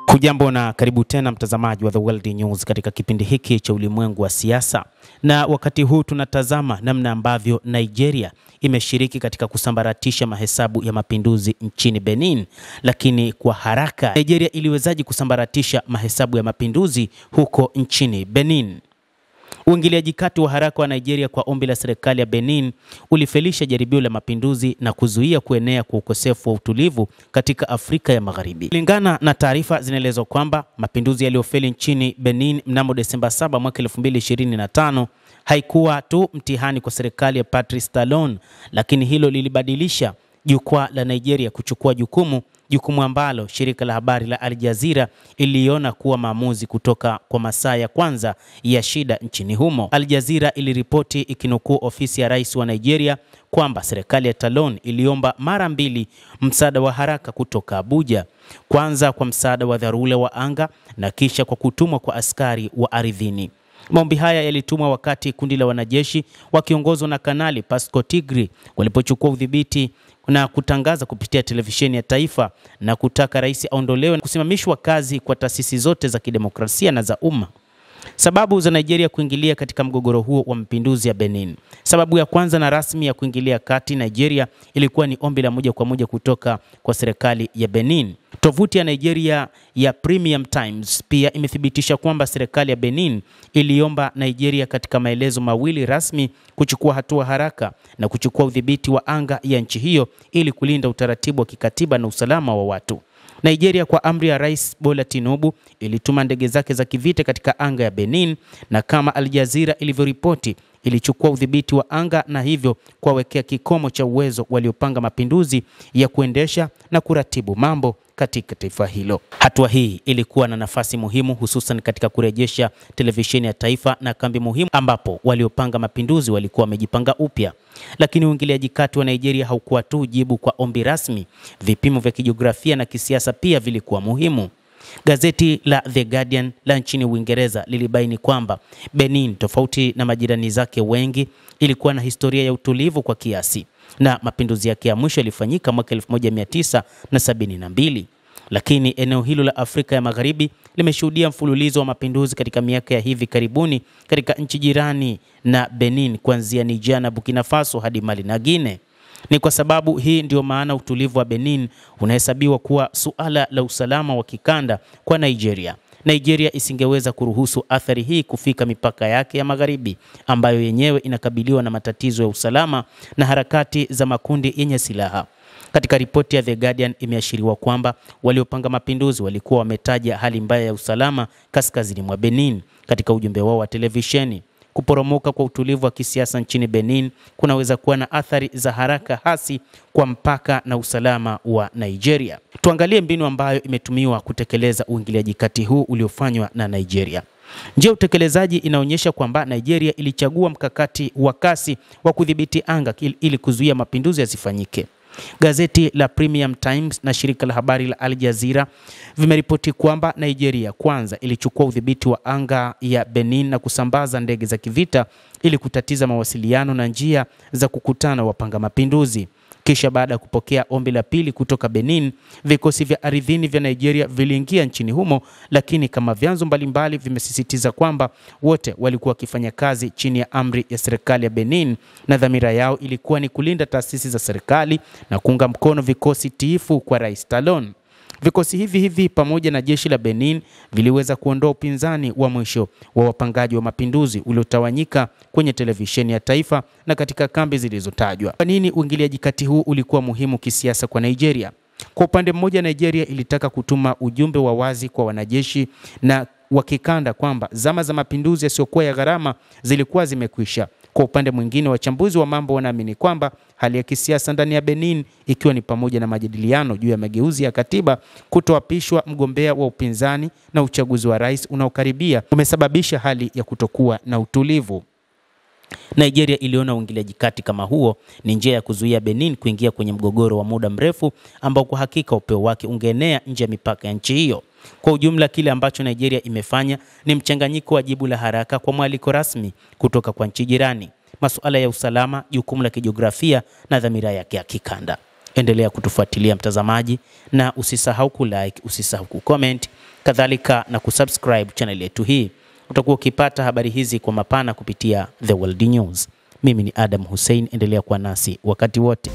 Hujambo na karibu tena mtazamaji wa The World News katika kipindi hiki cha ulimwengu wa siasa. Na wakati huu tunatazama namna ambavyo Nigeria imeshiriki katika kusambaratisha mahesabu ya mapinduzi nchini Benin. Lakini kwa haraka, Nigeria iliwezaje kusambaratisha mahesabu ya mapinduzi huko nchini Benin? Uingiliaji kati wa haraka wa Nigeria kwa ombi la serikali ya Benin ulifelisha jaribio la mapinduzi na kuzuia kuenea kwa ukosefu wa utulivu katika Afrika ya Magharibi. Kulingana na taarifa zinaeleza kwamba mapinduzi yaliyofeli nchini Benin mnamo Desemba 7 mwaka 2025 haikuwa tu mtihani kwa serikali ya Patrice Talon, lakini hilo lilibadilisha jukwaa la Nigeria kuchukua jukumu ambalo shirika la habari la Al Jazeera iliona kuwa maamuzi kutoka kwa masaa ya kwanza ya shida nchini humo. Al Jazeera iliripoti ikinukuu ofisi ya rais wa Nigeria kwamba serikali ya Talon iliomba mara mbili msaada wa haraka kutoka Abuja, kwanza kwa msaada wa dharura wa anga na kisha kwa kutumwa kwa askari wa ardhini. Maombi haya yalitumwa wakati kundi la wanajeshi wakiongozwa na Kanali Pascal Tigri walipochukua udhibiti na kutangaza kupitia televisheni ya taifa na kutaka rais aondolewe na kusimamishwa kazi kwa taasisi zote za kidemokrasia na za umma. Sababu za Nigeria kuingilia katika mgogoro huo wa mapinduzi ya Benin. Sababu ya kwanza na rasmi ya kuingilia kati Nigeria ilikuwa ni ombi la moja kwa moja kutoka kwa serikali ya Benin. Tovuti ya Nigeria ya Premium Times pia imethibitisha kwamba serikali ya Benin iliomba Nigeria katika maelezo mawili rasmi kuchukua hatua haraka na kuchukua udhibiti wa anga ya nchi hiyo ili kulinda utaratibu wa kikatiba na usalama wa watu. Nigeria kwa amri ya Rais Bola Tinubu ilituma ndege zake za kivita katika anga ya Benin, na kama Al Jazeera ilivyoripoti, ilichukua udhibiti wa anga na hivyo kuwawekea kikomo cha uwezo waliopanga mapinduzi ya kuendesha na kuratibu mambo katika taifa hilo. Hatua hii ilikuwa na nafasi muhimu hususan katika kurejesha televisheni ya taifa na kambi muhimu ambapo waliopanga mapinduzi walikuwa wamejipanga upya. Lakini uingiliaji kati wa Nigeria haukuwa tu jibu kwa ombi rasmi. Vipimo vya kijiografia na kisiasa pia vilikuwa muhimu. Gazeti la The Guardian la nchini Uingereza lilibaini kwamba Benin, tofauti na majirani zake wengi, ilikuwa na historia ya utulivu kwa kiasi, na mapinduzi yake ya mwisho yalifanyika mwaka 1972. Lakini eneo hilo la Afrika ya Magharibi limeshuhudia mfululizo wa mapinduzi katika miaka ya hivi karibuni katika nchi jirani na Benin, kuanzia Niger na Burkina Faso hadi Mali na Guinea. Ni kwa sababu hii ndio maana utulivu wa Benin unahesabiwa kuwa suala la usalama wa kikanda kwa Nigeria. Nigeria isingeweza kuruhusu athari hii kufika mipaka yake ya magharibi, ambayo yenyewe inakabiliwa na matatizo ya usalama na harakati za makundi yenye silaha. Katika ripoti ya The Guardian imeashiriwa kwamba waliopanga mapinduzi walikuwa wametaja hali mbaya ya usalama kaskazini mwa Benin katika ujumbe wao wa televisheni. Kuporomoka kwa utulivu wa kisiasa nchini Benin kunaweza kuwa na athari za haraka hasi kwa mpaka na usalama wa Nigeria. Tuangalie mbinu ambayo imetumiwa kutekeleza uingiliaji kati huu uliofanywa na Nigeria. Njia utekelezaji inaonyesha kwamba Nigeria ilichagua mkakati wa kasi wa kudhibiti anga ili kuzuia mapinduzi yasifanyike. Gazeti la Premium Times na shirika la habari la Al Jazeera vimeripoti kwamba Nigeria kwanza ilichukua udhibiti wa anga ya Benin na kusambaza ndege za kivita ili kutatiza mawasiliano na njia za kukutana wapanga mapinduzi. Kisha baada ya kupokea ombi la pili kutoka Benin, vikosi vya ardhini vya Nigeria viliingia nchini humo, lakini kama vyanzo mbalimbali vimesisitiza kwamba wote walikuwa wakifanya kazi chini ya amri ya serikali ya Benin, na dhamira yao ilikuwa ni kulinda taasisi za serikali na kuunga mkono vikosi tiifu kwa Rais Talon. Vikosi hivi pamoja na jeshi la Benin viliweza kuondoa upinzani wa mwisho wa wapangaji wa mapinduzi uliotawanyika kwenye televisheni ya taifa na katika kambi zilizotajwa. Kwa nini uingiliaji kati huu ulikuwa muhimu kisiasa kwa Nigeria? Kwa upande mmoja, Nigeria ilitaka kutuma ujumbe wa wazi kwa wanajeshi na wakikanda kwamba zama za mapinduzi yasiyokuwa ya gharama zilikuwa zimekwisha. Kwa upande mwingine, wachambuzi wa mambo wanaamini kwamba hali ya kisiasa ndani ya Benin, ikiwa ni pamoja na majadiliano juu ya mageuzi ya katiba, kutoapishwa mgombea wa upinzani na uchaguzi wa rais unaokaribia, umesababisha hali ya kutokuwa na utulivu. Nigeria iliona uingiliaji kati kama huo ni njia ya kuzuia Benin kuingia kwenye mgogoro wa muda mrefu ambao kwa hakika upeo wake ungeenea nje ya mipaka ya nchi hiyo. Kwa ujumla, kile ambacho Nigeria imefanya ni mchanganyiko wa jibu la haraka kwa mwaliko rasmi kutoka kwa nchi jirani, masuala ya usalama, jukumu la kijiografia na dhamira yake ya kikanda. Endelea kutufuatilia mtazamaji, na usisahau kulike, usisahau kucomment kadhalika na kusubscribe channel yetu hii. Utakuwa ukipata habari hizi kwa mapana kupitia The World News. Mimi ni Adam Hussein, endelea kuwa nasi wakati wote.